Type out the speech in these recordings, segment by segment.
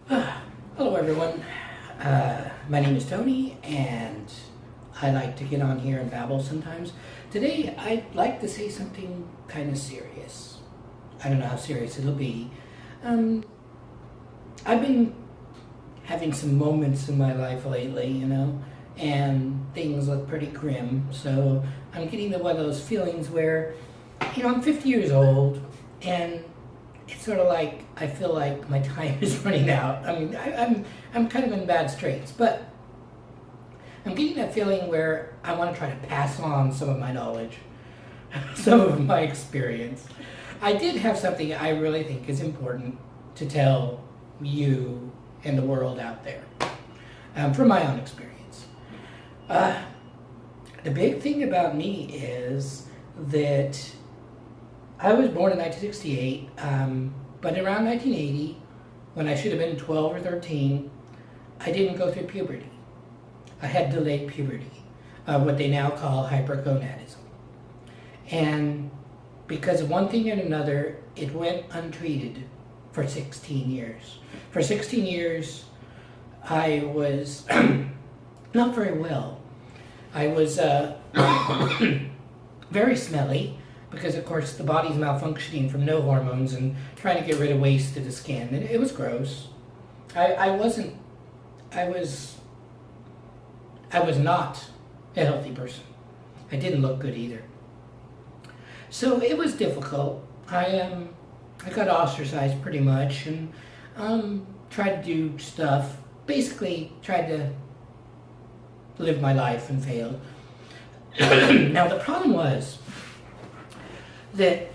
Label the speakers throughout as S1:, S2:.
S1: Hello, everyone. My name is Tony, and I like to get on here and babble sometimes. Today, I'd like to say something kind of serious. I don't know how serious it'll be. I've been having some moments in my life lately, and things look pretty grim. So I'm getting to one of those feelings where, I'm 50 years old, and it's sort of like I feel like my time is running out. I mean, I'm kind of in bad straits, but I'm getting that feeling where I want to try to pass on some of my knowledge, some of my experience. I did have something I really think is important to tell you and the world out there, from my own experience. The big thing about me is that I was born in 1968, but around 1980, when I should have been 12 or 13, I didn't go through puberty. I had delayed puberty, what they now call hypergonadism. And because of one thing and another, it went untreated for 16 years. For 16 years, I was not very well. I was very smelly, because of course the body's malfunctioning from no hormones and trying to get rid of waste to the skin. And it was gross. I was not a healthy person. I didn't look good either. So it was difficult. I got ostracized pretty much and tried to do stuff. Basically tried to live my life and failed. Now the problem was that,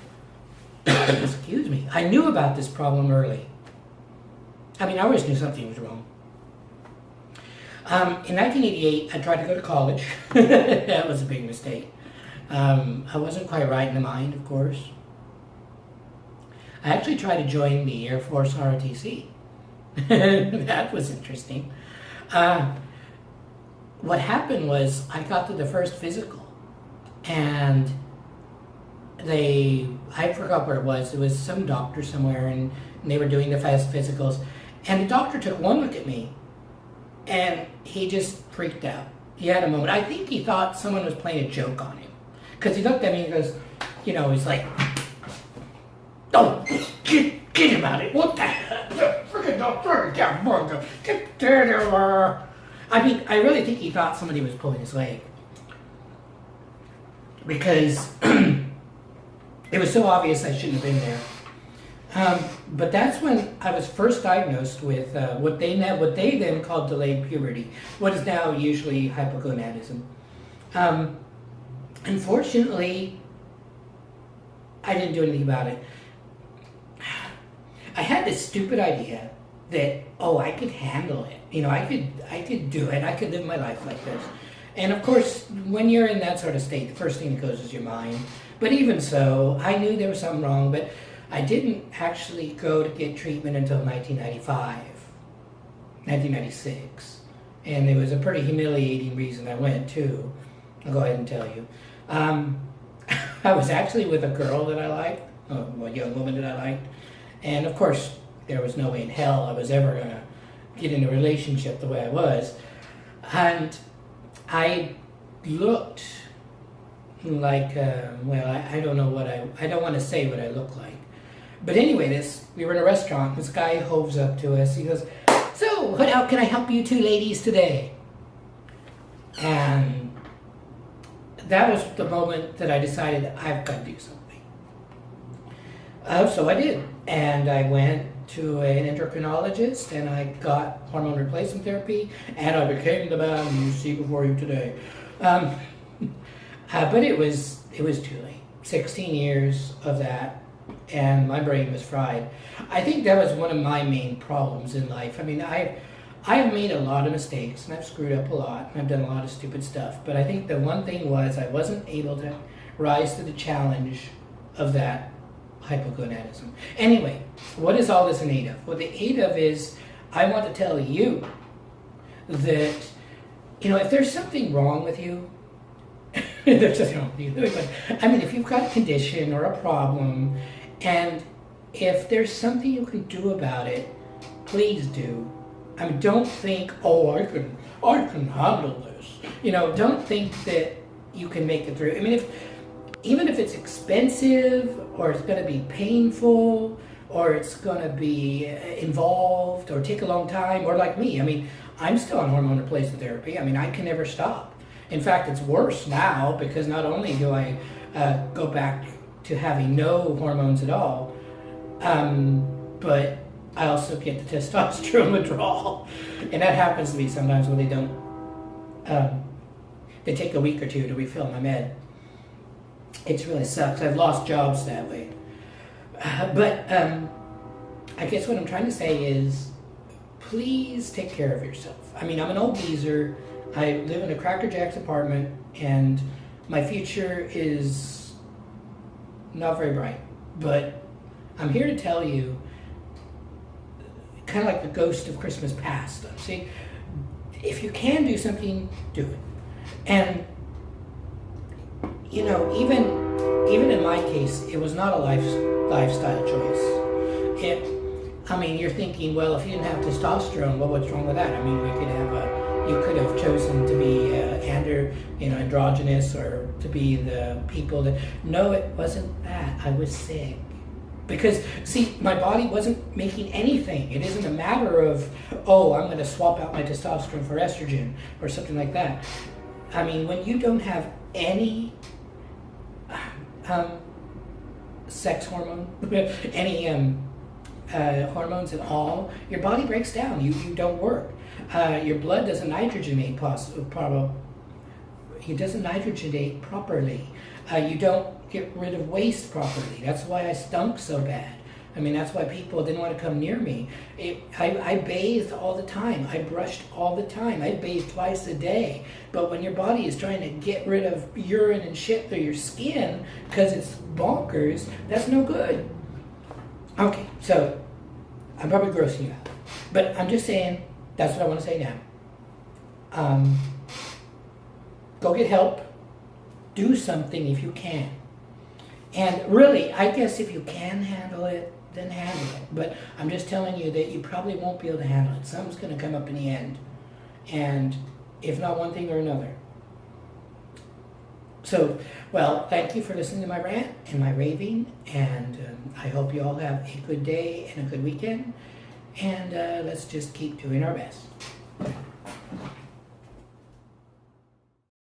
S1: excuse me, I knew about this problem early. I mean, I always knew something was wrong. In 1988, I tried to go to college. That was a big mistake. I wasn't quite right in the mind, of course. I actually tried to join the Air Force ROTC. That was interesting. What happened was I got to the first physical, and I forgot where it was. It was some doctor somewhere, and they were doing the fast physicals. And the doctor took one look at me, and he just freaked out. He had a moment. I think he thought someone was playing a joke on him. Because he looked at me and goes, he's like, "Oh, get him out of it. What the heck? Freaking doctor, I mean, I really think he thought somebody was pulling his leg. Because it was so obvious I shouldn't have been there. But that's when I was first diagnosed with what they then called delayed puberty, what is now usually hypogonadism. Unfortunately, I didn't do anything about it. I had this stupid idea that, I could handle it. I could do it. I could live my life like this. And of course, when you're in that sort of state, the first thing that goes is your mind. But even so, I knew there was something wrong, but I didn't actually go to get treatment until 1996. And it was a pretty humiliating reason I went, too. I'll go ahead and tell you. I was actually with a girl that I liked, a young woman that I liked. And of course, there was no way in hell I was ever going to get in a relationship the way I was. And I looked like, I don't know I don't want to say what I look like. But anyway, we were in a restaurant, this guy hoves up to us, he goes, "So, how can I help you two ladies today?" And that was the moment that I decided I've got to do something. So I did, and I went to an endocrinologist, and I got hormone replacement therapy, and I became the man you see before you today. But it was too late. 16 years of that, and my brain was fried. I think that was one of my main problems in life. I mean, I have made a lot of mistakes, and I've screwed up a lot, and I've done a lot of stupid stuff. But I think the one thing was I wasn't able to rise to the challenge of that hypogonadism. Anyway, what is all this in aid of? Well, the aid of is I want to tell you that, if there's something wrong with you, there's nothing wrong with you. But, I mean, if you've got a condition or a problem, and if there's something you can do about it, please do. I mean, don't think, oh, I can handle this. Don't think that you can make it through. I mean, even if it's expensive, or it's going to be painful, or it's going to be involved, or take a long time, or like me, I mean, I'm still on hormone replacement therapy. I mean, I can never stop. In fact, it's worse now because not only do I go back to having no hormones at all, but I also get the testosterone withdrawal. And that happens to me sometimes when they don't, they take a week or two to refill my med. It really sucks. I've lost jobs that way. But I guess what I'm trying to say is, please take care of yourself. I mean, I'm an old geezer. I live in a Cracker Jack's apartment, and my future is not very bright. But I'm here to tell you, kind of like the ghost of Christmas past. See, if you can do something, do it. And even in my case, it was not a lifestyle choice. I mean, you're thinking, well, if you didn't have testosterone, well, what's wrong with that? I mean, you could have chosen to be androgynous, or to be the people that. No, it wasn't that. I was sick. Because, see, my body wasn't making anything. It isn't a matter of, oh, I'm going to swap out my testosterone for estrogen or something like that. I mean, when you don't have any sex hormone, any hormones at all, your body breaks down. You don't work. Your blood doesn't nitrogenate It doesn't nitrogenate properly. You don't get rid of waste properly. That's why I stunk so bad. I mean, that's why people didn't want to come near me. I bathed all the time. I brushed all the time. I bathed twice a day. But when your body is trying to get rid of urine and shit through your skin because it's bonkers, that's no good. Okay, so I'm probably grossing you out. But I'm just saying, that's what I want to say now. Go get help. Do something if you can. And really, I guess if you can handle it, then handle it. But I'm just telling you that you probably won't be able to handle it. Something's going to come up in the end. And if not one thing or another. So, well, thank you for listening to my rant and my raving. And I hope you all have a good day and a good weekend. And let's just keep doing our best.